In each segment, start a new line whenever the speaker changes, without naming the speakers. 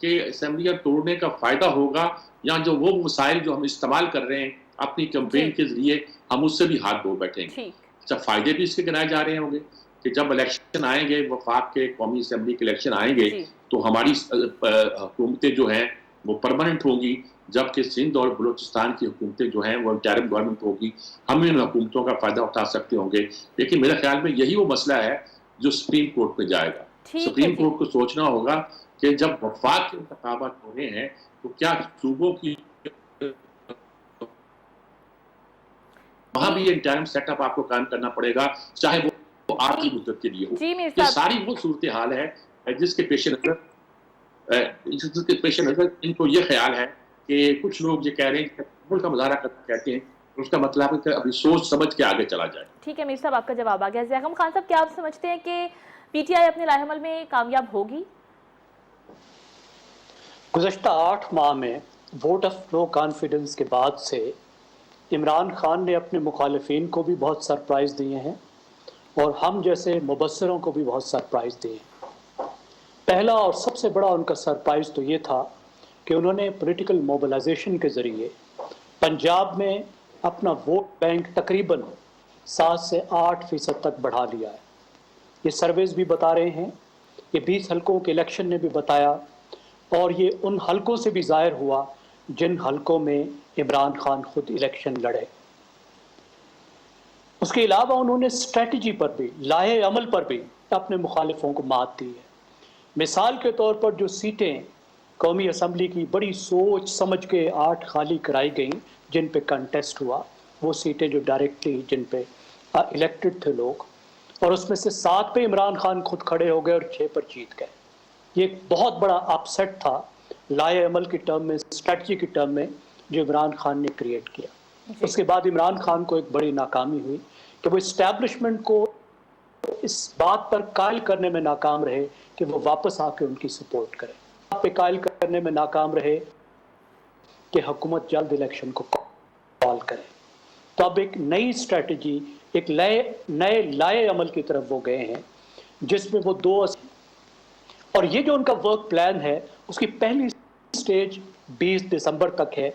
کہ اسمبلیاں توڑنے کا فائدہ ہوگا یا جو وہ وسائل جو ہم استعمال کر رہے ہیں اپنی کمپین کے ذریعے ہم اس سے بھی ہاتھ دھو بیٹھیں گے. اچھا فائدے بھی اس کے گنائے جا رہے ہوں گے کہ جب الیکشن آئیں گے, وفاق کے قومی اسمبلی کے الیکشن آئیں گے تو ہماری حکومتیں جو ہیں وہ پرماننٹ ہوں گی, جبکہ سندھ اور بلوچستان کی حکومتیں جو ہیں وہ انٹرم گورنمنٹ ہوگی. ہم ان حکومتوں کا فائدہ اٹھا سکتے ہوں گے, لیکن میرے خیال میں یہی وہ مسئلہ ہے جو سپریم کورٹ پہ جائے گا. سپریم کورٹ کو سوچنا ہوگا کہ جب وفاق کے انتخابات ہو رہے ہیں تو کیا صوبوں کی وہاں بھی انٹرم سیٹ اپ آپ کو قائم کرنا پڑے گا, چاہے وہ آخری مدت کے لیے ہو. یہ ساری وہ صورتحال ہے جس کے پیش نظر ان کو یہ خیال ہے کہ کچھ لوگ یہ کہہ رہے ہیں کہ ملک کا مظاہرہ کرنا کہتے ہیں, اس کا مطلب ہے کہ ابھی سوچ سمجھ کے آگے چلا جائے.
ٹھیک ہے میر صاحب, آپ کا جواب آ گیا. ضیاء خان صاحب, کیا آپ سمجھتے ہیں کہ پی ٹی آئی اپنے لائحہ عمل میں کامیاب ہوگی؟
گزشتہ 8 ماہ میں ووٹ آف نو کانفیڈنس کے بعد سے عمران خان نے اپنے مخالفین کو بھی بہت سرپرائز دیے ہیں اور ہم جیسے مبصروں کو بھی بہت سرپرائز دیے ہیں. پہلا اور سب سے بڑا ان کا سرپرائز تو یہ تھا کہ انہوں نے پولیٹیکل موبلائزیشن کے ذریعے پنجاب میں اپنا ووٹ بینک تقریباً 7 سے 8% تک بڑھا لیا ہے. یہ سرویز بھی بتا رہے ہیں, یہ 20 حلقوں کے الیکشن نے بھی بتایا, اور یہ ان حلقوں سے بھی ظاہر ہوا جن حلقوں میں عمران خان خود الیکشن لڑے. اس کے علاوہ انہوں نے اسٹریٹجی پر بھی, لائحہ عمل پر بھی اپنے مخالفوں کو مات دی ہے. مثال کے طور پر جو سیٹیں قومی اسمبلی کی بڑی سوچ سمجھ کے 8 خالی کرائی گئیں جن پہ کنٹیسٹ ہوا, وہ سیٹیں جو ڈائریکٹلی جن پہ الیکٹڈ تھے لوگ, اور اس میں سے 7 پہ عمران خان خود کھڑے ہو گئے اور 6 پر جیت گئے. یہ ایک بہت بڑا اپ سیٹ تھا لائحہ عمل کی ٹرم میں, اسٹریٹجی کی ٹرم میں, جو عمران خان نے کریٹ کیا. اس کے بعد عمران خان کو ایک بڑی ناکامی ہوئی کہ وہ اسٹیبلشمنٹ کو اس بات پر قائل کرنے میں ناکام رہے کہ وہ واپس آ کے ان کی سپورٹ کرے, پہ قائل کرنے میں ناکام رہے کہ حکومت جلد الیکشن کو کال کرے. تو اب ایک نئی اسٹریٹجی, ایک نئے لائحہ عمل کی طرف وہ گئے ہیں جس میں وہ 2 اور یہ جو ان کا ورک پلان ہے اس کی پہلی سٹیج 20 دسمبر تک ہے,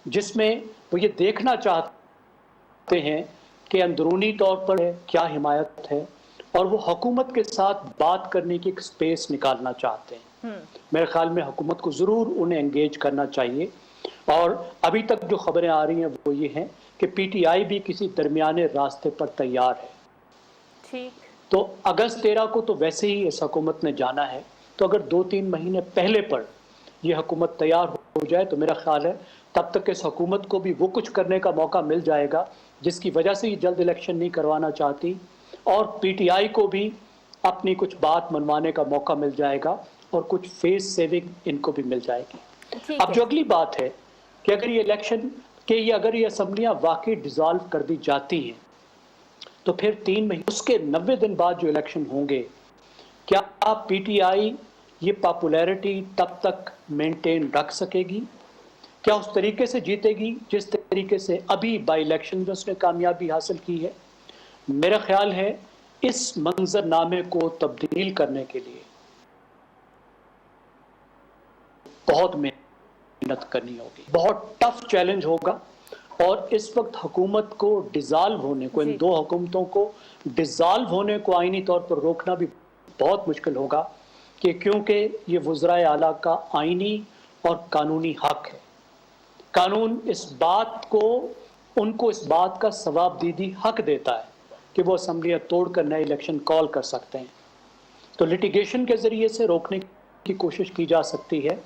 جس میں وہ یہ دیکھنا چاہتے ہیں کہ اندرونی طور پر کیا حمایت ہے, اور وہ حکومت کے ساتھ بات کرنے کی ایک سپیس نکالنا چاہتے ہیں. میرے خیال میں حکومت کو ضرور انہیں انگیج کرنا چاہیے, اور ابھی تک جو خبریں آ رہی ہیں وہ یہ ہیں کہ پی ٹی آئی بھی کسی درمیانے راستے پر تیار ہے. تو اگست 13 کو تو ویسے ہی اس حکومت نے جانا ہے, تو اگر 2-3 مہینے پہلے پر یہ حکومت تیار ہو جائے تو میرا خیال ہے تب تک اس حکومت کو بھی وہ کچھ کرنے کا موقع مل جائے گا جس کی وجہ سے یہ جلد الیکشن نہیں کروانا چاہتی, اور پی ٹی آئی کو بھی اپنی کچھ بات منوانے کا موقع مل جائے گا اور کچھ فیس سیونگ ان کو بھی مل جائے گی. اب جو اگلی بات ہے کہ اگر یہ الیکشن اگر یہ اسمبلیاں واقعی ڈیزالو کر دی جاتی ہیں تو پھر 3 مہینے اس کے 90 دن بعد جو الیکشن ہوں گے, کیا پی ٹی آئی یہ پاپولیرٹی تب تک مینٹین رکھ سکے گی؟ کیا اس طریقے سے جیتے گی جس طریقے سے ابھی بائی الیکشن میں اس نے کامیابی حاصل کی ہے؟ میرا خیال ہے اس منظر نامے کو تبدیل کرنے کے لیے بہت محنت کرنی ہوگی, بہت ٹف چیلنج ہوگا, اور اس وقت حکومت کو ڈیزالو ہونے کو, ان 2 حکومتوں کو ڈیزالو ہونے کو آئینی طور پر روکنا بھی بہت مشکل ہوگا, کہ کیونکہ یہ وزرائے اعلیٰ کا آئینی اور قانونی حق ہے. قانون اس بات کو, ان کو اس بات کا ثوابدیدی حق دیتا ہے کہ وہ اسمبلیاں توڑ کر نئے الیکشن کال کر سکتے ہیں. تو لٹیگیشن کے ذریعے سے روکنے کی کوشش کی جا سکتی ہے,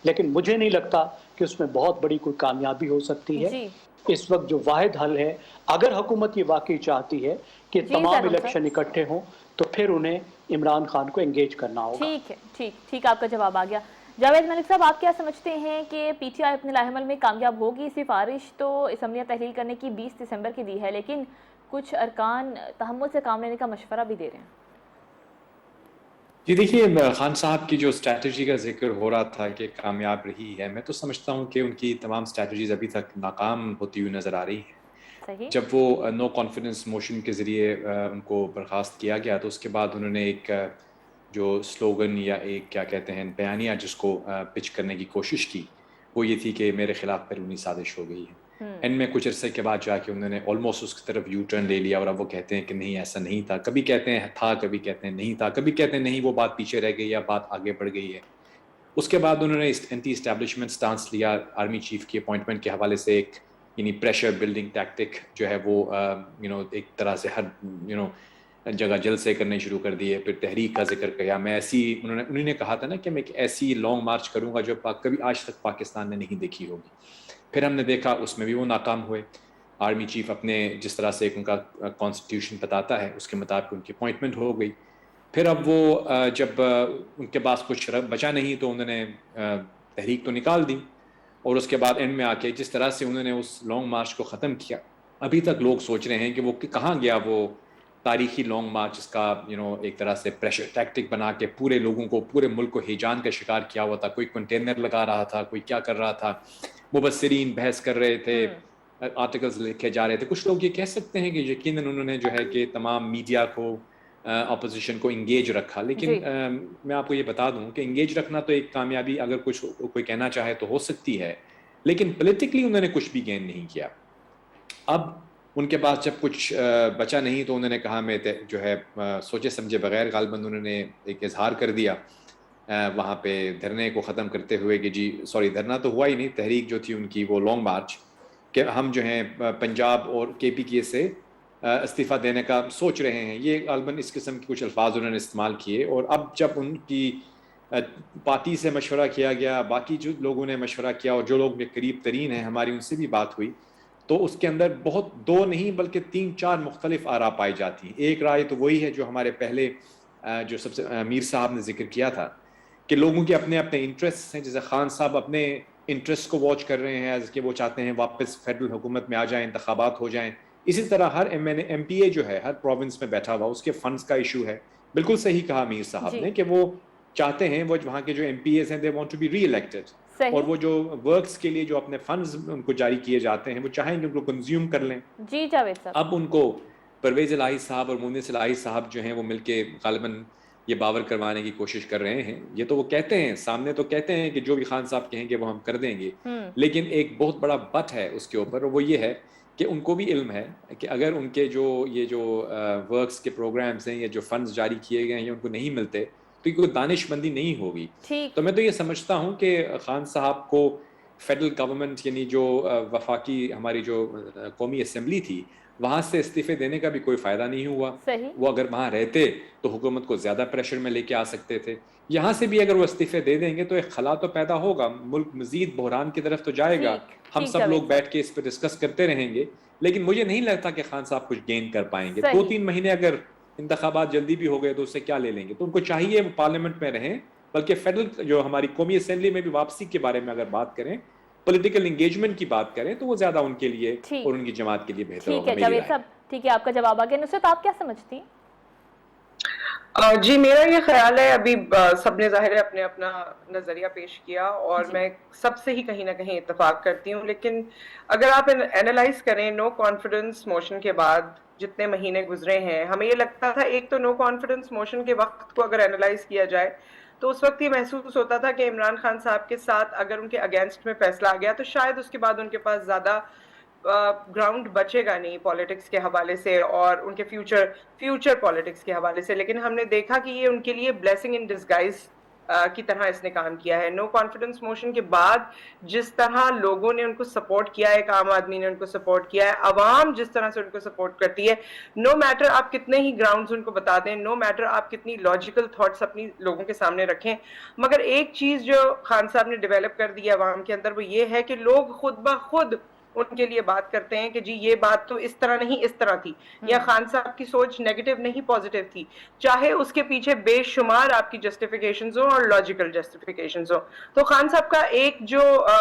لیکن مجھے نہیں لگتا کہ اس میں بہت بڑی کوئی کامیابی ہو سکتی ہے. اس وقت جو واحد حل ہے, اگر حکومت یہ واقعی چاہتی ہے کہ تمام الیکشن اکٹھے ہوں, تو پھر انہیں عمران خان کو انگیج کرنا ہوگا.
ٹھیک, آپ کا جواب آ گیا. جاوید ملک صاحب, آپ کیا سمجھتے ہیں کہ پی ٹی آئی اپنے لائحہ عمل میں کامیاب ہوگی؟ سفارش تو اسمبلیاں تحلیل کرنے کی 20 دسمبر کی دی ہے, لیکن کچھ ارکان تحمل سے کام لینے کا مشورہ بھی دے رہے ہیں.
جی دیکھیے, خان صاحب کی جو اسٹریٹجی کا ذکر ہو رہا تھا کہ کامیاب رہی ہے, میں تو سمجھتا ہوں کہ ان کی تمام اسٹریٹجیز ابھی تک ناکام ہوتی ہوئی نظر آ رہی ہیں. جب وہ نو کانفیڈنس موشن کے ذریعے ان کو برخاست کیا گیا تو اس کے بعد انہوں نے ایک جو سلوگن یا ایک کیا کہتے ہیں بیانیہ جس کو پچ کرنے کی کوشش کی وہ یہ تھی کہ میرے خلاف بیرونی سازش ہو گئی ہے. اینڈ میں کچھ عرصے کے بعد جا کے انہوں نے آلموسٹ اس کی طرف یو ٹرن لے لیا اور اب وہ کہتے ہیں کہ نہیں ایسا نہیں تھا. کبھی کہتے ہیں تھا, کبھی کہتے ہیں نہیں تھا, کبھی کہتے ہیں نہیں وہ بات پیچھے رہ گئی یا بات آگے بڑھ گئی ہے. اس کے بعد انہوں نے اینٹی اسٹیبلشمنٹ سٹانس لیا آرمی چیف کی اپوائنٹمنٹ کے حوالے سے. ایک یعنی پریشر بلڈنگ ٹیکٹک جو ہے وہ ایک طرح سے ہر جگہ جلسے کرنے شروع کر دیے. پھر تحریک کا ذکر کیا. میں ایسی انہوں نے کہا تھا نا کہ میں ایک ایسی لانگ مارچ کروں گا جو کبھی آج تک پاکستان نے نہیں دیکھی ہوگی. پھر ہم نے دیکھا اس میں بھی وہ ناکام ہوئے. آرمی چیف اپنے جس طرح سے ان کا کانسٹیٹیوشن بتاتا ہے اس کے مطابق ان کی اپوائنٹمنٹ ہو گئی. پھر اب وہ جب ان کے پاس کچھ بچا نہیں تو انہوں نے تحریک تو نکال دی اور اس کے بعد اینڈ میں آ کے جس طرح سے انہوں نے اس لانگ مارچ کو ختم کیا, ابھی تک لوگ سوچ رہے ہیں کہ وہ کہاں گیا وہ تاریخی لانگ مارچ جس کا ایک طرح سے پریشر ٹیکٹک بنا کے پورے لوگوں کو پورے ملک کو ہیجان کا شکار کیا ہوا تھا. کوئی کنٹینر لگا رہا تھا, کوئی کیا کر رہا تھا, مبصرین بحث کر رہے تھے, آرٹیکلز لکھے جا رہے تھے. کچھ لوگ یہ کہہ سکتے ہیں کہ یقیناً انہوں نے جو ہے کہ تمام میڈیا کو اپوزیشن کو انگیج رکھا, لیکن میں آپ کو یہ بتا دوں کہ انگیج رکھنا تو ایک کامیابی اگر کچھ کوئی کہنا چاہے تو ہو سکتی ہے, لیکن پولیٹیکلی انہوں نے کچھ بھی گین نہیں کیا. اب ان کے پاس جب کچھ بچا نہیں تو انہوں نے کہا میں جو ہے سوچے سمجھے بغیر غالباً انہوں نے ایک اظہار کر دیا وہاں پہ دھرنے کو ختم کرتے ہوئے کہ جی سوری دھرنا تو ہوا ہی نہیں, تحریک جو تھی ان کی وہ لانگ مارچ, کہ ہم جو ہیں پنجاب اور KPK سے استعفیٰ دینے کا سوچ رہے ہیں. یہ غالباً اس قسم کے کچھ الفاظ انہوں نے استعمال کیے. اور اب جب ان کی پارٹی سے مشورہ کیا گیا, باقی جو لوگوں نے مشورہ کیا اور جو لوگ قریب ترین ہیں ہماری ان سے بھی بات ہوئی, تو اس کے اندر بہت 2 نہیں بلکہ 3-4 مختلف آراء پائی جاتی ہیں. ایک رائے تو وہی ہے جو ہمارے پہلے جو سب سے میر صاحب نے ذکر کیا تھا کہ لوگوں کے اپنے اپنے انٹرسٹ ہیں. جیسے خان صاحب اپنے انٹرسٹ کو واچ کر رہے ہیں ایز کہ وہ چاہتے ہیں واپس فیڈرل حکومت میں آ جائیں, انتخابات ہو جائیں. اسی طرح ہر MPA جو ہے ہر پروونس میں بیٹھا ہوا اس کے فنڈز کا ایشو ہے. بالکل صحیح کہا میر صاحب نے کہ وہ چاہتے ہیں وہ وہاں کے جو MPAs ہیں they want to be re-elected, اور وہ جو ورکس کے لیے جو اپنے فنڈز ان کو جاری کیے جاتے ہیں وہ چاہیں کہ ان کو کنزیوم کر لیں.
جی جاوید صاحب,
اب ان کو پرویز الہی صاحب اور مونس الہی صاحب جو ہیں وہ مل کے غالباً یہ باور کروانے کی کوشش کر رہے ہیں. یہ تو وہ کہتے ہیں سامنے تو کہتے ہیں کہ جو بھی خان صاحب کہیں گے وہ ہم کر دیں گے, لیکن ایک بہت بڑا بٹ ہے اس کے اوپر, اور وہ یہ ہے کہ ان کو بھی علم ہے کہ اگر ان کے یہ جو ورکس کے پروگرامز ہیں یا جو فنڈز جاری کیے گئے ہیں ان کو نہیں ملتے تو کوئی دانش مندی نہیں ہوگی. تو میں تو یہ سمجھتا ہوں کہ خان صاحب کو فیڈرل گورنمنٹ یعنی جو وفاقی ہماری جو قومی اسمبلی تھی وہاں سے استعفے دینے کا بھی کوئی فائدہ نہیں ہوا. وہ اگر وہاں رہتے تو حکومت کو زیادہ پریشر میں لے کے آ سکتے تھے. یہاں سے بھی اگر وہ استعفے دے دیں گے تو ایک خلا تو پیدا ہوگا, ملک مزید بحران کی طرف تو جائے گا. ہم سب لوگ بیٹھ کے اس پہ ڈسکس کرتے رہیں گے, لیکن مجھے نہیں لگتا کہ خان صاحب کچھ گین کر پائیں گے. 2-3 مہینے اگر انتخابات جلدی بھی ہو گئے تو اس سے کیا لے لیں گے. تو ان کو چاہیے وہ پارلیمنٹ میں رہیں, بلکہ فیڈرل جو ہماری قومی اسمبلی میں بھی واپسی کے بارے میں اگر بات کریں, پولیٹیکل انگیجمنٹ کی بات کریں تو وہ زیادہ ان کے لیے اور ان کی جماعت کے لیے بہتر ہوگا.
ٹھیک ہے جاوید صاحب, ٹھیک ہے آپ کا جواب آ گیا. نصرت آپ کیا سمجھتی ہیں؟
جی میرا یہ خیال ہے, ابھی سب نے ظاہر ہے اپنے اپنا نظریہ پیش کیا اور میں سب سے ہی کہیں نہ کہیں اتفاق کرتی ہوں, لیکن اگر آپ اینالائز کریں نو کانفیڈنس موشن کے بعد جتنے مہینے گزرے ہیں, ہمیں یہ لگتا تھا ایک تو نو کانفیڈنس موشن کے وقت کو اگر اینالائز کیا جائے تو اس وقت یہ محسوس ہوتا تھا کہ عمران خان صاحب کے ساتھ اگر ان کے اگینسٹ میں فیصلہ آ گیا تو شاید اس کے بعد ان کے پاس زیادہ گراؤنڈ بچے گا نہیں پالیٹکس کے حوالے سے اور ان کے فیوچر پالیٹکس کے حوالے سے. لیکن ہم نے دیکھا کہ یہ ان کے لیے بلیسنگ ان ڈسگائز کی طرح اس نے کام کیا ہے. نو کانفیڈنس موشن کے بعد جس طرح لوگوں نے ان کو سپورٹ کیا ہے, ایک عام آدمی نے ان کو سپورٹ کیا ہے, عوام جس طرح سے ان کو سپورٹ کرتی ہے, نو میٹر آپ کتنے ہی گراؤنڈز ان کو بتا دیں, نو میٹر آپ کتنی لاجیکل تھاٹس اپنی لوگوں کے سامنے رکھیں, مگر ایک چیز جو خان صاحب نے ڈیولپ کر دی ہے عوام کے اندر وہ یہ ہے کہ لوگ خود بخود ان کے لیے بات کرتے ہیں کہ جی یہ بات تو اس طرح نہیں اس طرح تھی, یا خان صاحب کی سوچ نیگیٹو نہیں پازیٹیو تھی, چاہے اس کے پیچھے بے شمار آپ کی جسٹیفیکیشنز ہوں اور لاجیکل جسٹیفیکیشنز ہوں. تو خان صاحب کا ایک جو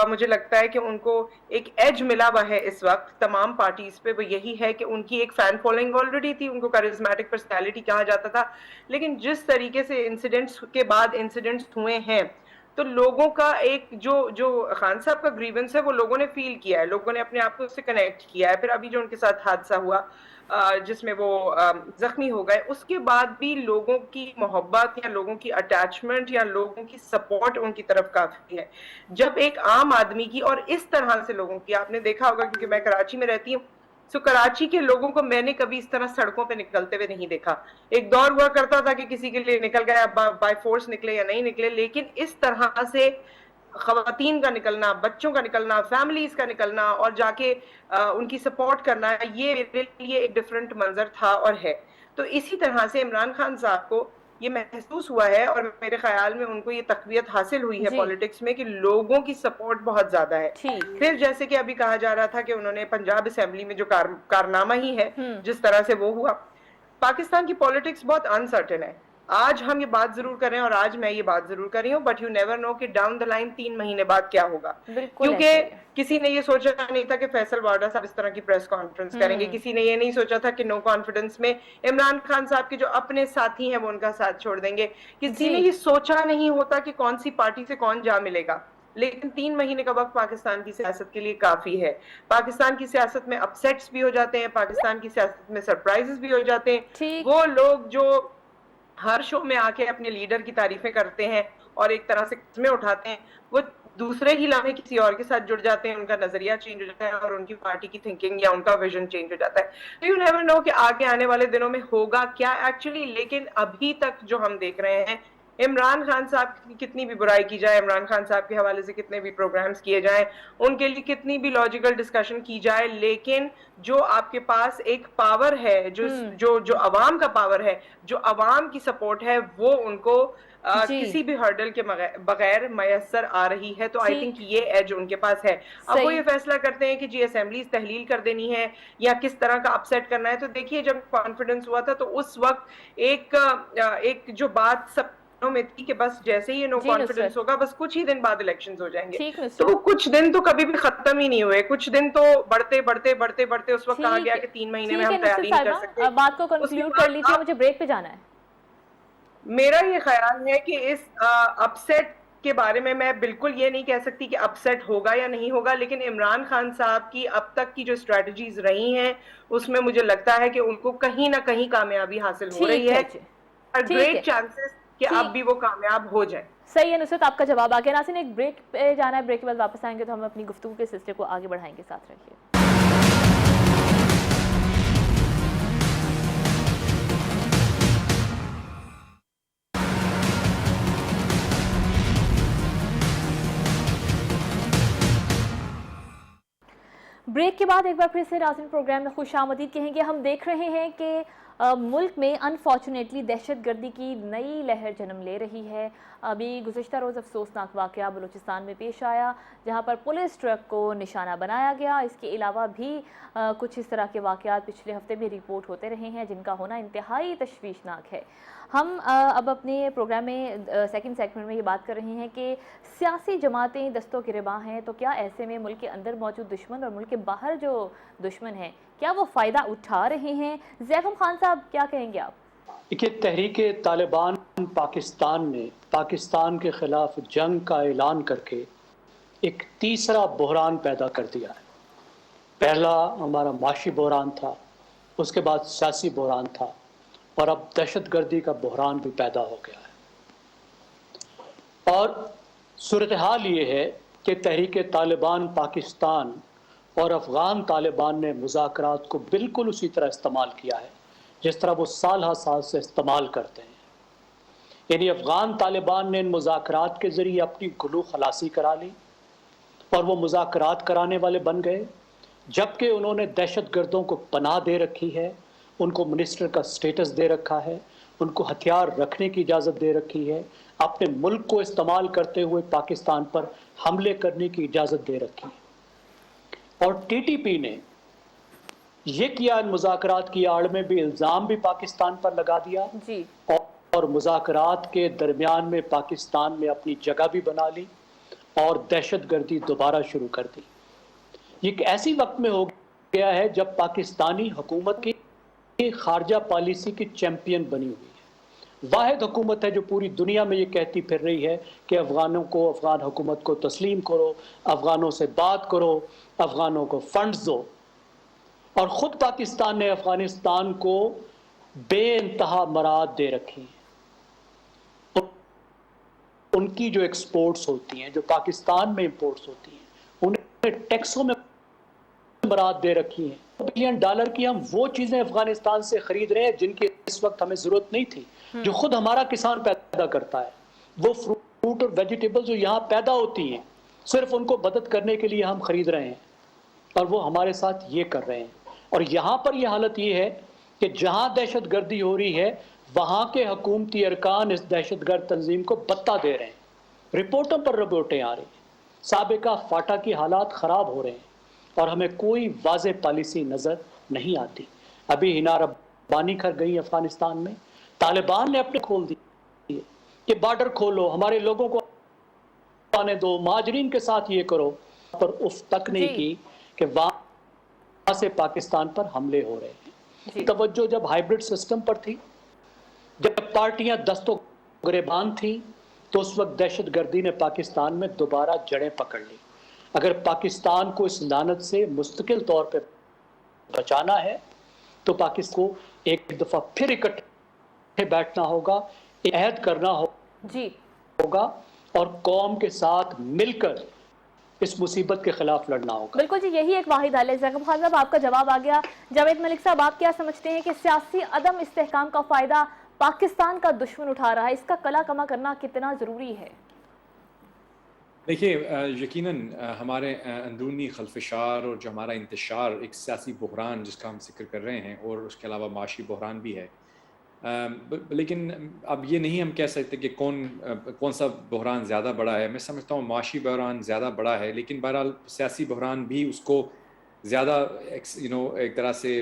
مجھے لگتا ہے کہ ان کو ایک ایج ملا ہوا ہے اس وقت تمام پارٹیز پہ, وہ یہی ہے کہ ان کی ایک فین فالوئنگ آلریڈی تھی, ان کو کیرزمیٹک پرسنالٹی کہا جاتا تھا, لیکن جس طریقے سے انسیڈنٹس کے بعد انسیڈنٹس ہوئے ہیں تو لوگوں کا ایک جو خان صاحب کا گریونس ہے وہ لوگوں نے فیل کیا ہے, لوگوں نے اپنے آپ کو اس سے کنیکٹ کیا ہے. پھر ابھی جو ان کے ساتھ حادثہ ہوا جس میں وہ زخمی ہو گئے, اس کے بعد بھی لوگوں کی محبت یا لوگوں کی اٹیچمنٹ یا لوگوں کی سپورٹ ان کی طرف کافی ہے. جب ایک عام آدمی کی اور اس طرح سے لوگوں کی, آپ نے دیکھا ہوگا کیونکہ میں کراچی میں رہتی ہوں, سو کراچی کے لوگوں کو میں نے کبھی اس طرح سڑکوں پہ نکلتے ہوئے نہیں دیکھا. ایک دور ہوا کرتا تھا کہ کسی کے لیے نکل گیا, بائی فورس نکلے یا نہیں نکلے, لیکن اس طرح سے خواتین کا نکلنا, بچوں کا نکلنا, فیملیز کا نکلنا اور جا کے ان کی سپورٹ کرنا, یہ میرے لیے ایک ڈفرنٹ منظر تھا اور ہے. تو اسی طرح سے عمران خان صاحب کو یہ محسوس ہوا ہے, اور میرے خیال میں ان کو یہ تقویت حاصل ہوئی ہے پولیٹکس میں کہ لوگوں کی سپورٹ بہت زیادہ ہے. پھر جیسے کہ ابھی کہا جا رہا تھا کہ انہوں نے پنجاب اسمبلی میں جو کارنامہ ہی ہے جس طرح سے وہ ہوا, پاکستان کی پولیٹکس بہت انسرٹن ہے. آج ہم یہ بات ضرور کریں اور آج میں یہ بات ضرور کر رہی ہوں, بٹ یو نیور نو کہ ڈاؤن دا لائن 3 مہینے بعد کیا ہوگا. کیونکہ کسی نے یہ سوچا نہیں تھا کہ فیصل وارڈا صاحب اس طرح کی پریس کانفرنس کریں گے, کسی نے یہ نہیں سوچا تھا کہ نو کانفیڈنس میں عمران خان صاحب کے جو اپنے ساتھی ہیں وہ ان کا ساتھ چھوڑ دیں گے, کسی نے یہ سوچا نہیں ہوتا کہ کون سی پارٹی سے کون جا ملے گا. لیکن 3 مہینے کا وقت پاکستان کی سیاست کے لیے کافی ہے. پاکستان کی سیاست میں اپسیٹس بھی ہو جاتے ہیں, پاکستان کی سیاست میں سرپرائزز بھی ہو جاتے ہیں. وہ لوگ جو ہر شو میں آ کے اپنے لیڈر کی تعریفیں کرتے ہیں اور ایک طرح سے قسمیں اٹھاتے ہیں, وہ دوسرے ہی لمحے کسی اور کے ساتھ جڑ جاتے ہیں, ان کا نظریہ چینج ہو جاتا ہے اور ان کی پارٹی کی تھنکنگ یا ان کا ویژن چینج ہو جاتا ہے. تو یو نیور نو کہ آگے آنے والے دنوں میں ہوگا کیا ایکچولی. لیکن ابھی تک جو ہم دیکھ رہے ہیں, عمران خان صاحب کی کتنی بھی برائی کی جائے, عمران خان صاحب کے حوالے سے کتنے بھی پروگرامز کیے جائیں, ان کے لیے کتنی بھی لاجیکل ڈسکشن کی جائے, لیکن جو آپ کے پاس ایک پاور ہے, جو عوام کا پاور ہے, جو عوام کی سپورٹ ہے, وہ ان کو کسی بھی ہرڈل کے بغیر میسر آ رہی ہے. تو آئی تھنک یہ ایج ان کے پاس ہے. اب وہ یہ فیصلہ کرتے ہیں کہ جی اسمبلیز تحلیل کر دینی ہے یا کس طرح کا اپسیٹ کرنا ہے. تو دیکھیے جب کانفیڈنس ہوا تھا تو اس وقت ایک جو بات سب میں تھی کہ بس جیسے ہی نو کانفیڈنس ہوگا بس کچھ ہی دن بعد الیکشنز ہو جائیں گے. تو وہ کچھ دن تو کبھی بھی ختم ہی نہیں ہوئے, کچھ دن تو بڑھتے بڑھتے بڑھتے بڑھتے اس وقت کہا گیا کہ 3 مہینے میں ہم تیاری نہیں کر سکتے.
بات کو کنکلیوڈ کر لیجیے, مجھے بریک پہ جانا ہے.
میرا یہ خیال ہے کہ اس اپسیٹ کے بارے میں بالکل یہ نہیں کہہ سکتی کہ اپسیٹ ہوگا یا نہیں ہوگا, لیکن عمران خان صاحب کی اب تک کی جو اسٹریٹجیز رہی ہیں اس میں مجھے لگتا ہے کہ ان کو کہیں نہ کہیں کامیابی حاصل ہو رہی ہے, گریٹ چانسز کہ اب بھی وہ کامیاب ہو جائیں.
صحیح ہے نصرت, آپ کا جواب آ گیا. ناظرین ایک بریک پہ جانا ہے, بریک کے بعد واپس آئیں گے تو ہم اپنی گفتگو کے سلسلے کو آگے بڑھائیں گے. ساتھ رکھیے. بریک کے بعد ایک بار پھر سے ناظرین پروگرام میں خوش آمدید کہیں گے. ہم دیکھ رہے ہیں کہ ملک میں انفارچونیٹلی دہشت گردی کی نئی لہر جنم لے رہی ہے. ابھی گزشتہ روز افسوسناک واقعہ بلوچستان میں پیش آیا جہاں پر پولیس ٹرک کو نشانہ بنایا گیا. اس کے علاوہ بھی کچھ اس طرح کے واقعات پچھلے ہفتے میں رپورٹ ہوتے رہے ہیں جن کا ہونا انتہائی تشویشناک ہے. ہم اب اپنے پروگرام میں سیکنڈ سیگمنٹ میں یہ بات کر رہے ہیں کہ سیاسی جماعتیں دستوں گریباں ہیں, تو کیا ایسے میں ملک کے اندر موجود دشمن اور ملک کے باہر جو دشمن ہیں کیا وہ فائدہ اٹھا رہے ہیں؟ زیفم خان صاحب کیا کہیں گے آپ؟
دیکھیے, تحریک طالبان پاکستان نے پاکستان کے خلاف جنگ کا اعلان کر کے ایک تیسرا بحران پیدا کر دیا ہے. پہلا ہمارا معاشی بحران تھا, اس کے بعد سیاسی بحران تھا, اور اب دہشت گردی کا بحران بھی پیدا ہو گیا ہے. اور صورتحال یہ ہے کہ تحریک طالبان پاکستان اور افغان طالبان نے مذاکرات کو بالکل اسی طرح استعمال کیا ہے جس طرح وہ سال ہر سال سے استعمال کرتے ہیں. یعنی افغان طالبان نے ان مذاکرات کے ذریعے اپنی گلو خلاصی کرا لی اور وہ مذاکرات کرانے والے بن گئے, جبکہ انہوں نے دہشت گردوں کو پناہ دے رکھی ہے, ان کو منسٹر کا سٹیٹس دے رکھا ہے, ان کو ہتھیار رکھنے کی اجازت دے رکھی ہے, اپنے ملک کو استعمال کرتے ہوئے پاکستان پر حملے کرنے کی اجازت دے رکھی ہے. اور ٹی ٹی پی نے یہ کیا, ان مذاکرات کی آڑ میں بھی الزام بھی پاکستان پر لگا دیا
جی,
اور مذاکرات کے درمیان میں پاکستان میں اپنی جگہ بھی بنا لی اور دہشت گردی دوبارہ شروع کر دی. یہ ایک ایسی وقت میں ہو گیا ہے جب پاکستانی حکومت کی خارجہ پالیسی کی چیمپئن بنی ہوئی ہے. واحد حکومت ہے جو پوری دنیا میں یہ کہتی پھر رہی ہے کہ افغانوں کو، افغان حکومت کو تسلیم کرو، افغانوں سے بات کرو، افغانوں کو فنڈز دو. اور خود پاکستان نے افغانستان کو بے انتہا مراد دے رکھی ہیں. ان کی جو ایکسپورٹس ہوتی ہیں، جو پاکستان میں امپورٹس ہوتی ہیں، انہیں ٹیکسوں میں مراد دے رکھی ہیں. $1 بلین کی ہم وہ چیزیں افغانستان سے خرید رہے ہیں جن کی اس وقت ہمیں ضرورت نہیں تھی، جو خود ہمارا کسان پیدا کرتا ہے. وہ فروٹ اور ویجیٹیبل جو یہاں پیدا ہوتی ہیں، صرف ان کو مدد کرنے کے لیے ہم خرید رہے ہیں، اور وہ ہمارے ساتھ یہ کر رہے ہیں. اور یہاں پر یہ حالت یہ ہے کہ جہاں دہشت گردی ہو رہی ہے وہاں کے حکومتی ارکان اس دہشت گرد تنظیم کو بتہ دے رہے ہیں. رپورٹوں پر رپورٹیں آ رہی ہیں. سابقہ فاٹا کی حالات خراب ہو رہے ہیں اور ہمیں کوئی واضح پالیسی نظر نہیں آتی. ابھی ہنا ربانی کر گئی افغانستان میں، طالبان نے اپنے کھول دی کہ بارڈر کھولو، ہمارے لوگوں کو آنے دو، مہاجرین کے ساتھ یہ کرو، پر اف تک نہیں کی کہ وہاں سے پاکستان پر حملے ہو رہے ہیں. توجہ جب ہائیبرڈ سسٹم پر تھی، جب پارٹیاں دست و گریبان تھیں، تو اس وقت دہشت گردی نے پاکستان میں دوبارہ جڑیں پکڑ لی. اگر پاکستان کو اس لعنت سے مستقل طور پہ بچانا ہے تو پاکستان کو ایک دفعہ پھر اکٹھے بیٹھنا ہوگا، عہد کرنا ہوگا اور قوم کے ساتھ مل کر اس مصیبت کے خلاف لڑنا ہوگا.
بالکل جی، یہی ایک واحد حل ہے. زیغب خان صاحب، آپ کا جواب آ گیا. جاوید ملک صاحب، آپ کیا سمجھتے ہیں کہ سیاسی عدم استحکام کا فائدہ پاکستان کا دشمن اٹھا رہا ہے؟ اس کا کلا کما کرنا کتنا ضروری ہے؟
دیکھیے، یقیناً ہمارے اندرونی خلفشار اور جو ہمارا انتشار ایک سیاسی بحران جس کا ہم ذکر کر رہے ہیں، اور اس کے علاوہ معاشی بحران بھی ہے. لیکن اب یہ نہیں ہم کہہ سکتے کہ کون سا بحران زیادہ بڑا ہے. میں سمجھتا ہوں معاشی بحران زیادہ بڑا ہے، لیکن بہرحال سیاسی بحران بھی اس کو زیادہ ایک طرح سے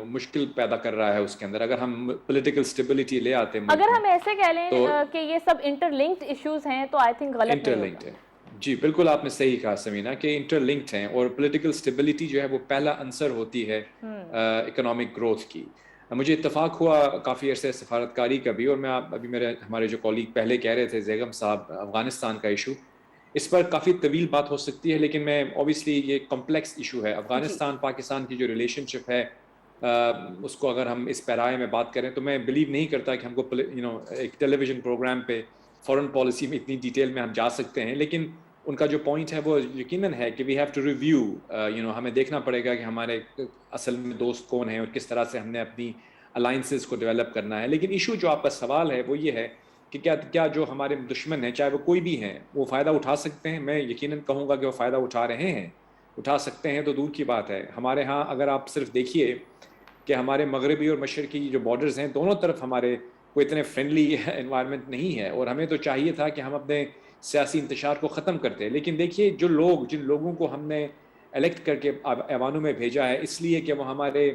مشکل پیدا کر رہا ہے اس کے اندر. اگر ہم پولیٹیکل سٹیبلٹی لے آتے ہیں،
اگر ہم ایسے کہہ لیں کہ یہ سب انٹر لنکڈ ایشوز ہیں تو آئی تھنک غلط
انٹر لنکڈ ہے. جی بالکل، آپ نے صحیح کہا سمینہ کہ انٹر لنکڈ ہیں، اور پولیٹیکل سٹیبلٹی جو ہے وہ پہلا عنصر ہوتی ہے اکنامک گروتھ کی. مجھے اتفاق ہوا کافی عرصے سفارتکاری کا بھی، اور میں ابھی ہمارے جو کولیگ پہلے کہہ رہے تھے زیغم صاحب، افغانستان کا ایشو، اس پر کافی طویل بات ہو سکتی ہے، لیکن میں اوبیسلی یہ کمپلیکس ایشو ہے. افغانستان پاکستان کی جو ریلیشن شپ ہے، اس کو اگر ہم اس پیرائے میں بات کریں تو میں بلیو نہیں کرتا کہ ہم کو ایک ٹیلی ویژن پروگرام پہ فورن پالیسی میں اتنی ڈیٹیل میں ہم جا سکتے ہیں. لیکن ان کا جو پوائنٹ ہے وہ یقیناً ہے کہ وی ہیو ٹو ریویو، ہمیں دیکھنا پڑے گا کہ ہمارے اصل میں دوست کون ہیں اور کس طرح سے ہم نے اپنی الائنسز کو ڈیولپ کرنا ہے. لیکن ایشو جو آپ کا سوال ہے وہ یہ ہے کہ کیا جو ہمارے دشمن ہیں، چاہے وہ کوئی بھی ہیں، وہ فائدہ اٹھا سکتے ہیں؟ میں یقیناً کہوں گا کہ وہ فائدہ اٹھا رہے ہیں. اٹھا سکتے ہیں تو دور کی بات ہے. ہمارے ہاں اگر آپ صرف دیکھیے کہ ہمارے مغربی اور مشرقی جو بارڈرز ہیں، دونوں طرف ہمارے کوئی اتنے فرینڈلی انوائرمنٹ نہیں ہے، اور ہمیں تو چاہیے تھا کہ ہم اپنے سیاسی انتشار کو ختم کرتے. لیکن دیکھیے، جن لوگوں کو ہم نے الیکٹ کر کے ایوانوں میں بھیجا ہے اس لیے کہ وہ ہمارے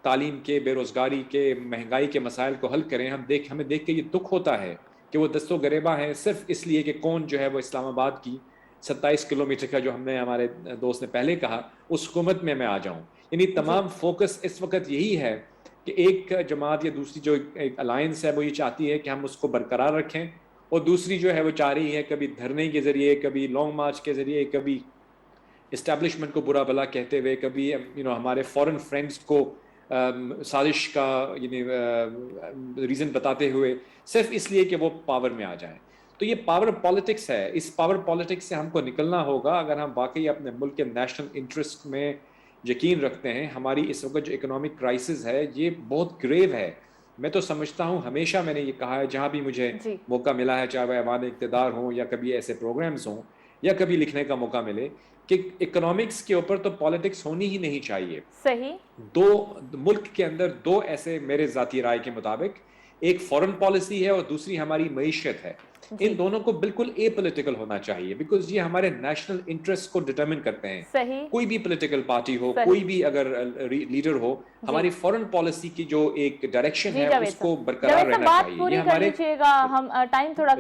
تعلیم کے، بے روزگاری کے، مہنگائی کے مسائل کو حل کریں، ہمیں دیکھ کے یہ دکھ ہوتا ہے کہ وہ دست و گریباں ہیں صرف اس لیے کہ کون جو ہے وہ اسلام آباد کی 27 کلومیٹر کا جو ہم نے ہمارے دوست نے پہلے کہا اس حکومت میں آ جاؤں. یعنی تمام فوکس اس وقت یہی ہے کہ ایک جماعت یا دوسری جو ایک الائنس ہے وہ یہ چاہتی ہے کہ ہم اس کو برقرار رکھیں، اور دوسری جو ہے وہ چاہ رہی ہے کبھی دھرنے کے ذریعے، کبھی لانگ مارچ کے ذریعے، کبھی اسٹیبلشمنٹ کو برا بھلا کہتے ہوئے، کبھی ہمارے فورن فرینڈز کو سازش کا ریزن بتاتے ہوئے، صرف اس لیے کہ وہ پاور میں آ جائیں. تو یہ پاور پالیٹکس ہے. اس پاور پالیٹکس سے ہم کو نکلنا ہوگا اگر ہم واقعی اپنے ملک کے نیشنل انٹرسٹ میں یقین رکھتے ہیں. ہماری اس وقت جو اکنامک کرائسس ہے یہ بہت گریو ہے. میں تو سمجھتا ہوں، ہمیشہ میں نے یہ کہا ہے جہاں بھی مجھے موقع ملا ہے، چاہے وہ ایوان اقتدار ہوں یا کبھی ایسے پروگرامز ہوں یا کبھی لکھنے کا موقع ملے، کہ اکنامکس کے اوپر تو پالیٹکس ہونی ہی نہیں چاہیے.
صحیح.
ملک کے اندر دو ایسے میرے ذاتی رائے کے مطابق، ایک فورن پالیسی ہے اور دوسری ہماری معیشت ہے. ان دونوں کو بالکل اے پولیٹیکل ہونا چاہیے، بیکاز یہ ہمارے نیشنل انٹرسٹ کو ڈٹرمن کرتے ہیں.
صحیح.
کوئی بھی پولیٹیکل پارٹی ہو، کوئی بھی اگر لیڈر ہو، ہماری فورن پالیسی کی جو ایک ڈائریکشن ہے اس کو برقرار رہنا چاہیے. یہ ہمارے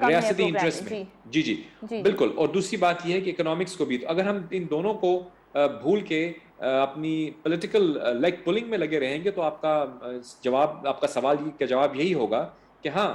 ریاستی انٹرسٹ میں. جی بالکل. اور دوسری بات یہ ہے کہ اکنامکس کو بھی، اگر ہم ان دونوں کو بھول کے اپنی پولیٹیکل لیگ پولنگ میں لگے رہیں گے تو آپ کا سوال کا جواب یہی ہوگا کہ ہاں،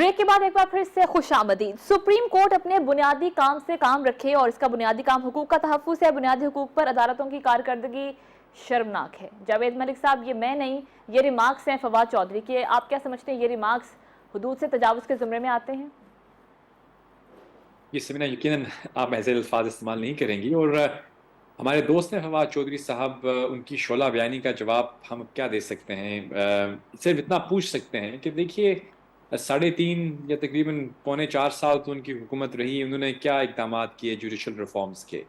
بریک کے بعد ایک بار پھر سے خوش آمدید. سپریم کورٹ اپنے بنیادی کام سے کام رکھے اور اس کا بنیادی کام حقوق کا تحفظ ہے. بنیادی حقوق پر عدالتوں کی کارکردگی شرمناک ہے. جاوید ملک صاحب، یہ میں نہیں، یہ ریمارکس ہیں فواد چودھری کے. آپ کیا سمجھتے ہیں یہ ریمارکس حدود سے تجاوز کے زمرے میں آتے ہیں؟
یہ سمینہ یقیناً آپ ایسے الفاظ استعمال نہیں کریں گی، اور ہمارے دوست ہیں فواد چودھری صاحب، ان کی شعلہ بیانی کا جواب ہم کیا دے سکتے ہیں؟ صرف اتنا پوچھ سکتے ہیں کہ دیکھیے 3.5 یا تقریباً 3.25 سال تو ان کی حکومت رہی، انہوں نے کیا اقدامات کیے جوڈیشل ریفارمز کے؟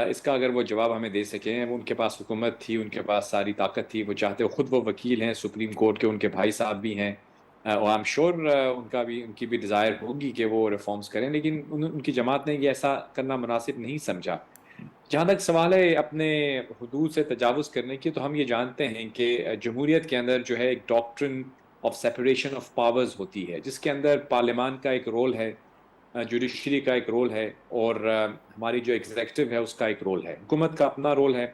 اس کا اگر وہ جواب ہمیں دے سکیں. ان کے پاس حکومت تھی، ان کے پاس ساری طاقت تھی، وہ چاہتے خود وہ وکیل ہیں سپریم کورٹ کے، ان کے بھائی صاحب بھی ہیں، اور آئی ایم شیور ان کی بھی ڈیزائر ہوگی کہ وہ ریفارمز کریں، لیکن ان کی جماعت نے یہ ایسا کرنا مناسب نہیں سمجھا. جہاں تک سوال ہے اپنے حدود سے تجاوز کرنے کی، تو ہم یہ جانتے ہیں کہ جمہوریت کے اندر جو ہے ایک ڈاکٹرن آف سیپریشن آف پاورز ہوتی ہے، جس کے اندر پارلیمان کا ایک رول ہے، جوڈیشری کا ایک رول ہے، اور ہماری جو ایگزیکٹو ہے اس کا ایک رول ہے، حکومت کا اپنا رول ہے.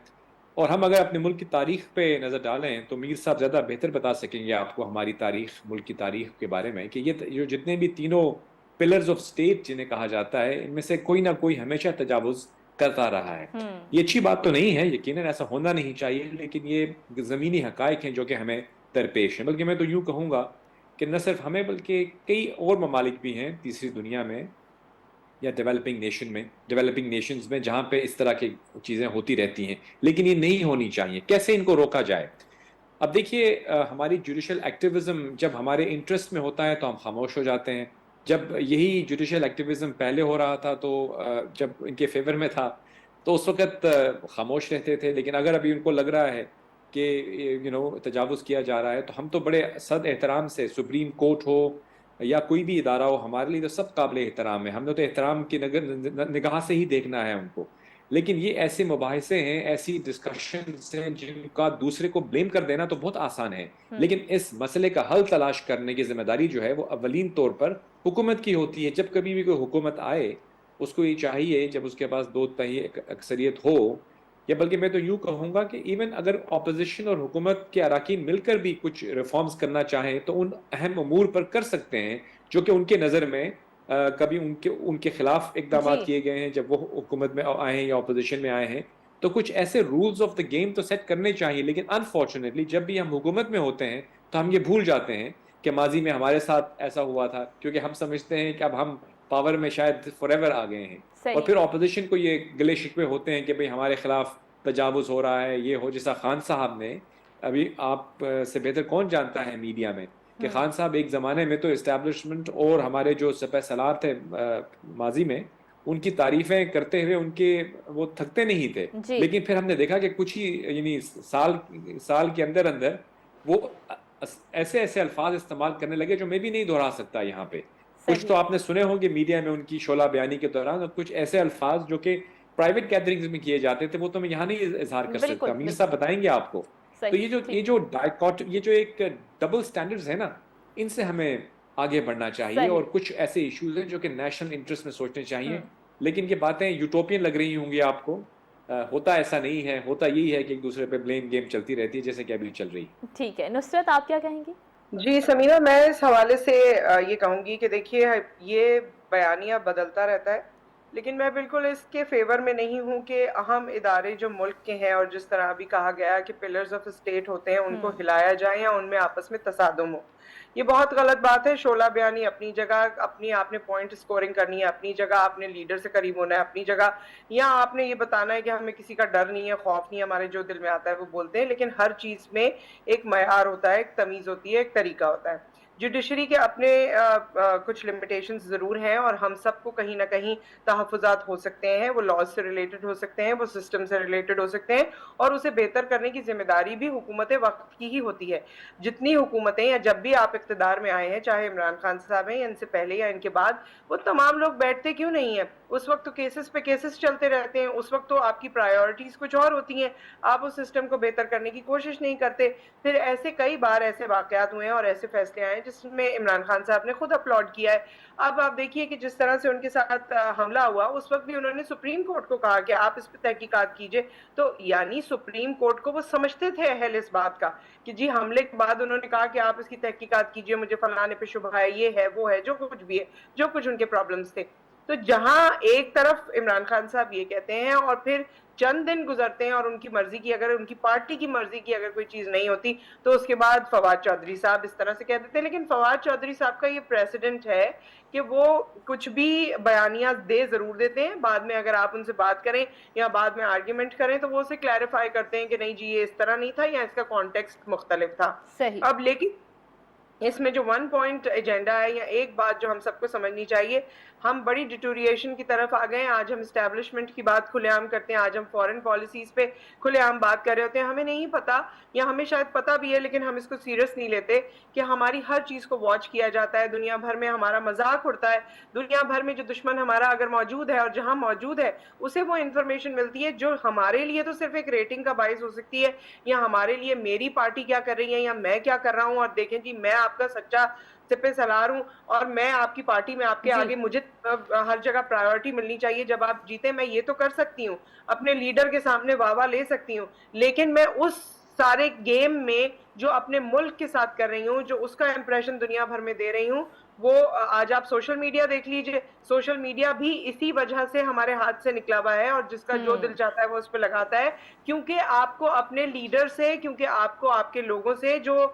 اور ہم اگر اپنے ملک کی تاریخ پہ نظر ڈالیں تو میر صاحب زیادہ بہتر بتا سکیں گے آپ کو ہماری تاریخ، ملک کی تاریخ کے بارے میں، کہ یہ جتنے بھی تینوں پلرز آف اسٹیٹ جنہیں کہا جاتا ہے، ان میں سے کوئی نہ کوئی ہمیشہ تجاوز کرتا رہا ہے. یہ اچھی بات تو نہیں ہے، یقیناً ایسا ہونا نہیں چاہیے، لیکن یہ زمینی حقائق ہیں جو کہ ہمیں درپیش ہیں. بلکہ میں تو یوں کہوں گا کہ نہ صرف ہمیں بلکہ کئی اور ممالک بھی ہیں تیسری دنیا میں یا ڈیولپنگ نیشنز میں جہاں پہ اس طرح کی چیزیں ہوتی رہتی ہیں، لیکن یہ نہیں ہونی چاہیے. کیسے ان کو روکا جائے؟ اب دیکھیے، ہماری جوڈیشل ایکٹیویزم جب ہمارے انٹرسٹ میں ہوتا ہے تو ہم خاموش ہو جاتے ہیں. جب یہی جوڈیشل ایکٹیویزم پہلے ہو رہا تھا تو جب ان کے فیور میں تھا تو اس وقت خاموش رہتے تھے، لیکن اگر ابھی ان کو لگ رہا ہے کہ تجاوز کیا جا رہا ہے تو ہم تو بڑے صد احترام سے، سپریم کورٹ ہو یا کوئی بھی ادارہ ہو، ہمارے لیے تو سب قابل احترام ہے، ہم نے تو احترام کی نگاہ سے ہی دیکھنا ہے ان کو. لیکن یہ ایسے مباحثے ہیں، ایسی ڈسکشنز ہیں جن کا دوسرے کو بلیم کر دینا تو بہت آسان ہے، لیکن اس مسئلے کا حل تلاش کرنے کی ذمہ داری جو ہے وہ اولین طور پر حکومت کی ہوتی ہے. جب کبھی بھی کوئی حکومت آئے اس کو یہ چاہیے، جب اس کے پاس 2/3 اکثریت ہو، یا بلکہ میں تو یوں کہوں گا کہ ایون اگر اپوزیشن اور حکومت کے اراکین مل کر بھی کچھ ریفارمز کرنا چاہیں تو ان اہم امور پر کر سکتے ہیں جو کہ ان کے نظر میں کبھی ان کے خلاف اقدامات کیے گئے ہیں جب وہ حکومت میں آئے ہیں یا اپوزیشن میں آئے ہیں. تو کچھ ایسے رولز آف دا گیم تو سیٹ کرنے چاہیے، لیکن انفارچونیٹلی جب بھی ہم حکومت میں ہوتے ہیں تو ہم یہ بھول جاتے ہیں کہ ماضی میں ہمارے ساتھ ایسا ہوا تھا، کیونکہ ہم سمجھتے ہیں کہ اب ہم پاور میں شاید فار ایور آ گئے ہیں. اور پھر اپوزیشن کو یہ گلے شکوے ہوتے ہیں کہ بھئی ہمارے خلاف تجاوز ہو رہا ہے، یہ ہو. جیسا خان صاحب نے، ابھی آپ سے بہتر کون جانتا ہے میڈیا میں کہ خان صاحب ایک زمانے میں تو اسٹیبلشمنٹ اور ہمارے جو سپہ سالار تھے ماضی میں، ان کی تعریفیں کرتے ہوئے ان کے وہ تھکتے نہیں تھے. لیکن پھر ہم نے دیکھا کہ کچھ ہی یعنی سال کے اندر وہ ایسے الفاظ استعمال کرنے لگے جو میں بھی نہیں دہرا سکتا یہاں پہ. کچھ تو آپ نے سنے ہوں گے میڈیا میں ان کی شعلہ بیانی کے دوران، اور کچھ ایسے الفاظ جو کہ پرائیویٹ گیدرنگز میں کیے جاتے تھے وہ تو میں یہاں نہیں اظہار کر سکتا. میر صاحب بتائیں گے آپ کو. تو یہ جو ایک ڈبل سٹینڈرڈز ہیں نا، ان سے ہمیں آگے بڑھنا چاہیے، اور کچھ ایسے ایشوز ہیں جو کہ نیشنل انٹرسٹ میں سوچنے چاہیے. لیکن یہ باتیں یوٹوپین لگ رہی ہوں گی آپ کو، ہوتا ایسا نہیں ہے. ہوتا یہی ہے کہ ایک دوسرے پہ بلیم گیم چلتی رہتی ہے جیسے کہ ابھی چل رہی.
ٹھیک ہے، نصرت آپ کیا کہیں گی؟
جی سمینہ، میں اس حوالے سے یہ کہوں گی کہ دیکھیے یہ بیانیہ بدلتا رہتا ہے، لیکن میں بالکل اس کے فیور میں نہیں ہوں کہ اہم ادارے جو ملک کے ہیں، اور جس طرح ابھی کہا گیا کہ پلرز آف اسٹیٹ ہوتے ہیں، ان کو ہلایا جائے یا ان میں آپس میں تصادم ہو. یہ بہت غلط بات ہے. شعلہ بیانی اپنی جگہ، اپنی آپ نے پوائنٹ سکورنگ کرنی ہے اپنی جگہ، آپ نے لیڈر سے قریب ہونا ہے اپنی جگہ، یا آپ نے یہ بتانا ہے کہ ہمیں کسی کا ڈر نہیں ہے، خوف نہیں ہے، ہمارے جو دل میں آتا ہے وہ بولتے ہیں. لیکن ہر چیز میں ایک معیار ہوتا ہے، ایک تمیز ہوتی ہے، ایک طریقہ ہوتا ہے. جوڈیشری کے اپنے کچھ لمیٹیشنز ضرور ہیں، اور ہم سب کو کہیں نہ کہیں تحفظات ہو سکتے ہیں. وہ لاز سے ریلیٹڈ ہو سکتے ہیں، وہ سسٹم سے ریلیٹڈ ہو سکتے ہیں، اور اسے بہتر کرنے کی ذمہ داری بھی حکومت وقت کی ہی ہوتی ہے. جتنی حکومتیں یا جب بھی آپ اقتدار میں آئے ہیں، چاہے عمران خان صاحب ہیں یا ان سے پہلے یا ان کے بعد، وہ تمام لوگ بیٹھتے کیوں نہیں ہیں؟ اس وقت تو کیسز پہ کیسز چلتے رہتے ہیں. اس وقت تو آپ کی پرائیورٹیز کچھ اور ہوتی ہیں، آپ اس سسٹم کو بہتر کرنے کی کوشش نہیں کرتے. پھر ایسے کئی بار ایسے واقعات ہوئے ہیں اور ایسے فیصلے آئے جس میں عمران خان صاحب نے خود اپلوڈ کیا ہے. اب آپ دیکھیے کہ جس طرح سے ان کے ساتھ حملہ ہوا اس وقت بھی انہوں نے سپریم کورٹ کو کہا کہ آپ اس پہ تحقیقات کیجئے. تو یعنی سپریم کورٹ کو وہ سمجھتے تھے اہل اس بات کا کہ جی حملے کے بعد انہوں نے کہا کہ آپ اس کی تحقیقات کیجئے, مجھے فلانے پہ شبہ ہے, یہ ہے وہ ہے, جو کچھ بھی ہے, جو کچھ ان کے پرابلمز تھے. تو جہاں ایک طرف عمران خان صاحب یہ کہتے ہیں اور پھر چند دن گزرتے ہیں اور ان کی مرضی کی, اگر ان کی پارٹی کی مرضی کی اگر کوئی چیز نہیں ہوتی تو اس کے بعد فواد چودھری صاحب اس طرح سے کہہ دیتے ہیں. لیکن فواد چودھری صاحب کا یہ پریسیڈنٹ ہے کہ وہ کچھ بھی بیانیہ دے ضرور دیتے ہیں, بعد میں اگر آپ ان سے بات کریں یا بعد میں آرگیومنٹ کریں تو وہ اسے کلیریفائی کرتے ہیں کہ نہیں جی یہ اس طرح نہیں تھا یا اس کا کانٹیکسٹ مختلف تھا.
صحیح.
اب لیکن اس میں جو 1 پوائنٹ ایجنڈا ہے یا ایک بات جو ہم سب کو سمجھنی چاہیے, ہم بڑی ڈیٹوریشن کی طرف آ گئے ہیں. آج ہم اسٹیبلشمنٹ کی بات کھلے عام کرتے ہیں, آج ہم فورن پالیسیز پہ کھلے عام بات کر رہے ہوتے ہیں. ہمیں نہیں پتا یا ہمیں شاید پتا بھی ہے لیکن ہم اس کو سیریس نہیں لیتے کہ ہماری ہر چیز کو واچ کیا جاتا ہے, دنیا بھر میں ہمارا مذاق اڑتا ہے, دنیا بھر میں جو دشمن ہمارا اگر موجود ہے اور جہاں موجود ہے اسے وہ انفارمیشن ملتی ہے جو ہمارے لیے تو صرف ایک ریٹنگ کا باعث ہو سکتی ہے, یا ہمارے لیے میری پارٹی کیا کر رہی ہے یا میں کیا کر رہا ہوں, اور دیکھیں جی میں آپ کا سچا سپہ سالار ہوں اور میں آپ کی پارٹی میں آپ کے آگے مجھے ہر جگہ پرائیورٹی ملنی چاہیے. جب آپ جیتے میں یہ تو کر سکتی ہوں, اپنے لیڈر کے سامنے واہ واہ لے سکتی ہوں, لیکن میں اس سارے گیم میں جو اپنے ملک کے ساتھ کر رہی ہوں, جو اس کا امپریشن دنیا بھر میں دے رہی ہوں, وہ آج آپ سوشل میڈیا دیکھ لیجئے, سوشل میڈیا بھی اسی وجہ سے ہمارے ہاتھ سے نکلا ہوا ہے اور جس کا جو دل چاہتا ہے وہ اس پہ لگاتا ہے, کیونکہ آپ کو اپنے لیڈر سے, کیونکہ آپ کو آپ کے لوگوں سے جو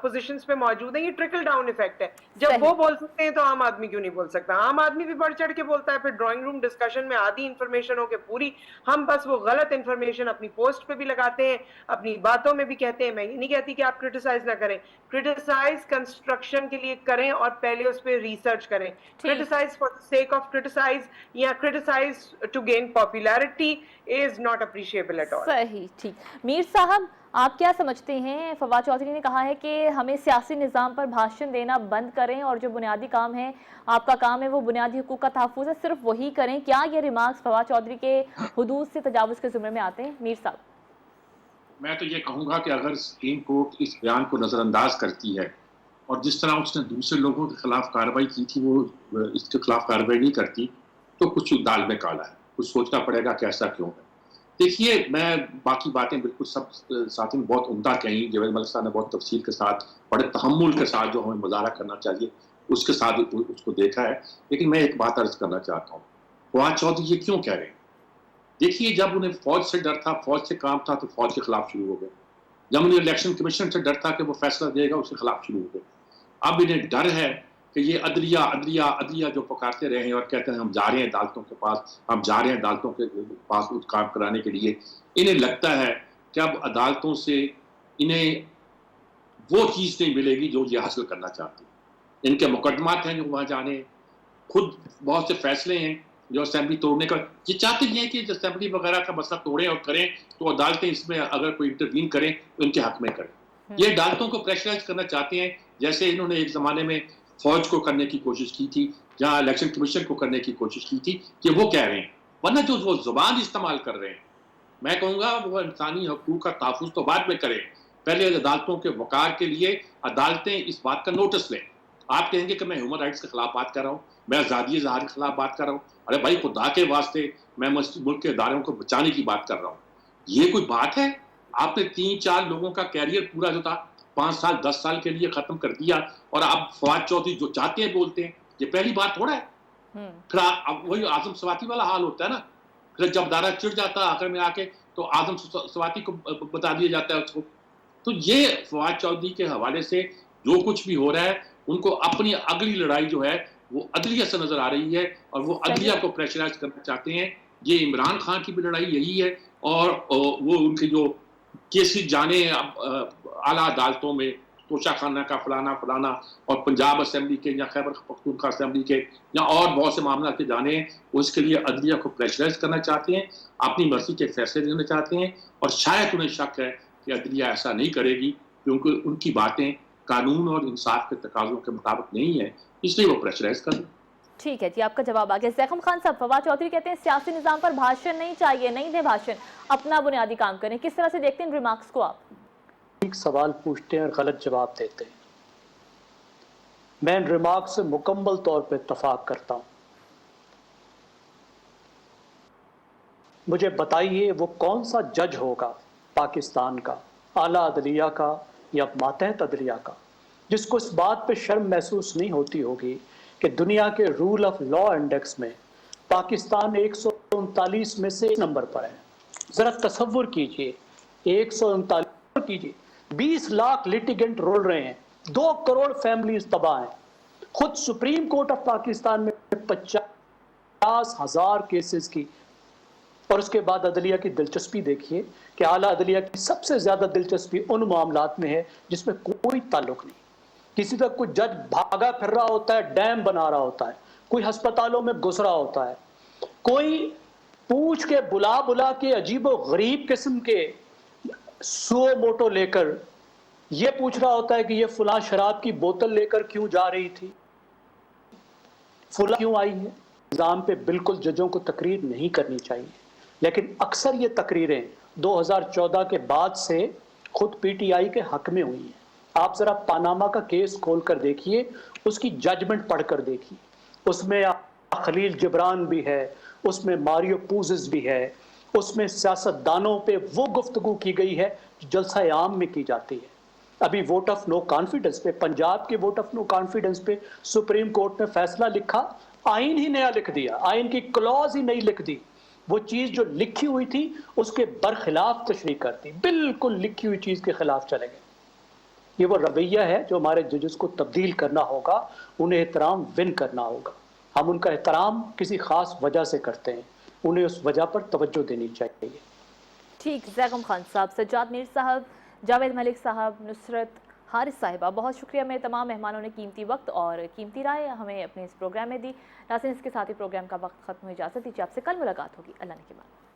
پوزیشنز پہ موجود ہیں, یہ ٹرکل ڈاؤن ایفیکٹ ہے. جب وہ بول سکتے ہیں تو عام آدمی کیوں نہیں بول سکتا؟ عام آدمی بھی بڑھ چڑھ کے بولتا ہے, پھر ڈرائنگ روم ڈسکشن میں آدھی انفارمیشن ہو کے پوری ہم بس وہ غلط انفارمیشن اپنی پوسٹ پہ بھی لگاتے ہیں, اپنی باتوں میں بھی کہتے ہیں. میں یہ نہیں کہتی کہ آپ کرٹیسائز نہ کریں, کرٹیسائز کنسٹرکشن کے لیے کریں اور پہلے اس پہ ریسرچ کریں. Criticize for the sake of criticize یا criticize to gain popularity is not appreciable at all.
صحیح, ٹھیک. میر صاحب آپ کیا سمجھتے ہیں؟ فواد چودھری نے کہا ہے کہ ہمیں سیاسی نظام پر بھاشن دینا بند کریں اور جو بنیادی کام ہے, آپ کا کام ہے وہ بنیادی حقوق کا تحفظ ہے, صرف وہی کریں. کیا یہ ریمارکس فواد چودھری کے حدود سے تجاوز کے زمرے میں آتے ہیں؟ میر صاحب.
میں تو یہ کہوں گا کہ اگر سپریم کورٹ اس بیان کو نظر انداز کرتی ہے اور جس طرح اس نے دوسرے لوگوں کے خلاف کارروائی کی تھی وہ اس کے خلاف کارروائی نہیں کرتی تو کچھ دال میں کالا ہے, کچھ سوچنا پڑے گا کہ ایسا کیوں ہے. دیکھیے میں باقی باتیں بالکل سب ساتھی نے بہت عمدہ کہیں, جاوید ملک صاحب نے بہت تفصیل کے ساتھ بڑے تحمل کے ساتھ جو ہمیں مظاہرہ کرنا چاہیے اس کے ساتھ اس کو دیکھا ہے. لیکن میں ایک بات عرض کرنا چاہتا ہوں, فواد چودھری یہ کیوں کہہ رہے ہیں؟ دیکھیے جب انہیں فوج سے ڈر تھا, فوج سے کام تھا تو فوج کے خلاف شروع ہو گئے. جب انہیں الیکشن کمیشن سے ڈر تھا کہ وہ فیصلہ دے گا اس کے خلاف شروع ہو گئے. اب انہیں ڈر ہے کہ یہ عدلیہ عدلیہ عدلیہ جو پکارتے رہے ہیں اور کہتے ہیں ہم جا رہے ہیں عدالتوں کے پاس, ہم جا رہے ہیں عدالتوں کے پاس کام کرانے کے لیے. انہیں لگتا ہے کہ اب عدالتوں سے انہیں وہ چیز نہیں ملے گی جو یہ حاصل کرنا چاہتے ہیں. ان کے مقدمات ہیں جو وہاں جانے ہیں, خود بہت سے فیصلے ہیں جو اسمبلی توڑنے کا, یہ چاہتے ہیں کہ اسمبلی وغیرہ کا مسئلہ توڑیں اور کریں تو عدالتیں اس میں اگر کوئی انٹروین کریں تو ان کے حق میں کریں. یہ عدالتوں کو پریشرائز کرنا چاہتے ہیں جیسے انہوں نے ایک زمانے میں فوج کو کرنے کی کوشش کی تھی, جہاں الیکشن کمیشن کو کرنے کی کوشش کی تھی کہ وہ کہہ رہے ہیں. ورنہ جو وہ زبان استعمال کر رہے ہیں, میں کہوں گا وہ انسانی حقوق کا تحفظ تو بعد میں کریں, پہلے عدالتوں کے وقار کے لیے عدالتیں اس بات کا نوٹس لیں. آپ کہیں گے کہ میں ہیومن رائٹس کے خلاف بات کر رہا ہوں, میں آزادی اظہار کے خلاف بات کر رہا ہوں. ارے بھائی خدا کے واسطے میں ملک کے اداروں کو بچانے کی بات کر رہا ہوں. یہ کوئی بات ہے؟ آپ نے 3-4 لوگوں کا کیریئر پورا جو تھا 5 سال 10 سال کے لیے ختم کر دیا اور اب فواد چودھری جو چاہتے ہیں بولتے ہیں. یہ پہلی بات تھوڑا ہے. پھر وہی اعظم سواتی والا حال ہوتا ہے نا, پھر جب ادارہ چڑ جاتا ہے آخر میں آ کے تو اعظم سواتی کو بتا دیا جاتا ہے اس کو. تو یہ فواد چودھری کے حوالے سے جو کچھ بھی ہو رہا ہے ان کو اپنی اگلی لڑائی جو ہے وہ عدلیہ سے نظر آ رہی ہے اور وہ عدلیہ کو پریشرائز کرنا چاہتے ہیں. یہ عمران خان کی بھی لڑائی یہی ہے اور وہ ان کے جو کیسز جانے اعلیٰ عدالتوں میں توشہ خانہ کا فلانا فلانا اور پنجاب اسمبلی کے یا خیبر پختونخوا اسمبلی کے یا اور بہت سے معاملات کے جانے ہیں, اس کے لیے عدلیہ کو پریشرائز کرنا چاہتے ہیں, اپنی مرضی کے فیصلے دینا چاہتے ہیں. اور شاید انہیں شک ہے کہ عدلیہ ایسا نہیں کرے گی کیونکہ ان کی باتیں قانون اور انصاف کے تقاضوں کے مطابق نہیں ہے, اس لیے وہ پریشرائز کر لیں.
ٹھیک ہے جی, آپ کا جواب آ گیا. زیخم خان صاحب, فواد چودھری کہتے ہیں سیاسی نظام پر بھاشن نہیں چاہیے, نہیں دیں بھاشن, اپنا بنیادی کام کریں. کس طرح سے دیکھتے ہیں ان ریمارکس کو آپ؟
ایک سوال پوچھتے ہیں اور غلط جواب دیتے ہیں. میں ان ریمارک سے مکمل طور پہ اتفاق کرتا ہوں. مجھے بتائیے وہ کون سا جج ہوگا پاکستان کا، اعلیٰ عدلیہ کا یا ماتحت عدلیہ کا، جس کو اس بات پہ شرم محسوس نہیں ہوتی ہوگی کہ دنیا کے رول آف لا انڈیکس میں پاکستان 139 میں سے 1 نمبر پر ہے. ذرا تصور کیجئے 139 کیجئے 20 لاکھ لیٹیگنٹ رول رہے ہیں، 2 کروڑ فیملیز تباہ ہیں. خود سپریم کورٹ آف پاکستان میں 50,000 کیسز کی، اور اس کے بعد عدلیہ کی دلچسپی دیکھیے کہ اعلیٰ عدلیہ کی سب سے زیادہ دلچسپی ان معاملات میں ہے جس میں کوئی تعلق نہیں. کسی طرح کوئی جج بھاگا پھر رہا ہوتا ہے، ڈیم بنا رہا ہوتا ہے، کوئی ہسپتالوں میں گھس رہا ہوتا ہے، کوئی پوچھ کے بلا کے عجیب و غریب قسم کے سو موٹو لے کر یہ پوچھ رہا ہوتا ہے کہ یہ فلاں شراب کی بوتل لے کر کیوں جا رہی تھی، فلاں کیوں آئی ہے. نظام پہ بالکل ججوں کو تقریر نہیں کرنی چاہیے، لیکن اکثر یہ تقریریں 2014 کے بعد سے خود پی ٹی آئی کے حق میں ہوئی ہیں. آپ ذرا پاناما کا کیس کھول کر دیکھیے، اس کی ججمنٹ پڑھ کر دیکھیے، اس میں خلیل جبران بھی ہے، اس میں ماریو پوزز بھی ہے، اس میں سیاست دانوں پہ وہ گفتگو کی گئی ہے جو جلسہ عام میں کی جاتی ہے. ابھی ووٹ آف نو کانفیڈنس پہ، پنجاب کے ووٹ آف نو کانفیڈنس پہ سپریم کورٹ نے فیصلہ لکھا، آئین ہی نیا لکھ دیا، آئین کی کلوز ہی نئی لکھ دی. وہ چیز جو لکھی ہوئی تھی اس کے برخلاف تشریح کرتی، بالکل لکھی ہوئی چیز کے خلاف چلے گئے. یہ وہ رویہ ہے جو ہمارے ججز کو تبدیل کرنا ہوگا، انہیں احترام ون کرنا ہوگا. ہم ان کا احترام کسی خاص وجہ سے کرتے ہیں، انہیں اس وجہ پر توجہ دینی چاہیے.
ٹھیک، زیغم خان صاحب، سجاد میر صاحب، جاوید ملک صاحب، نصرت حارث صاحبہ، بہت شکریہ. میں تمام مہمانوں نے قیمتی وقت اور قیمتی رائے ہمیں اپنے اس پروگرام میں دی. ناظرین، اس کے ساتھ ہی پروگرام کا وقت ختم ہو، اجازت دیجیے، آپ سے کل ملاقات ہوگی. اللہ نے کے بعد.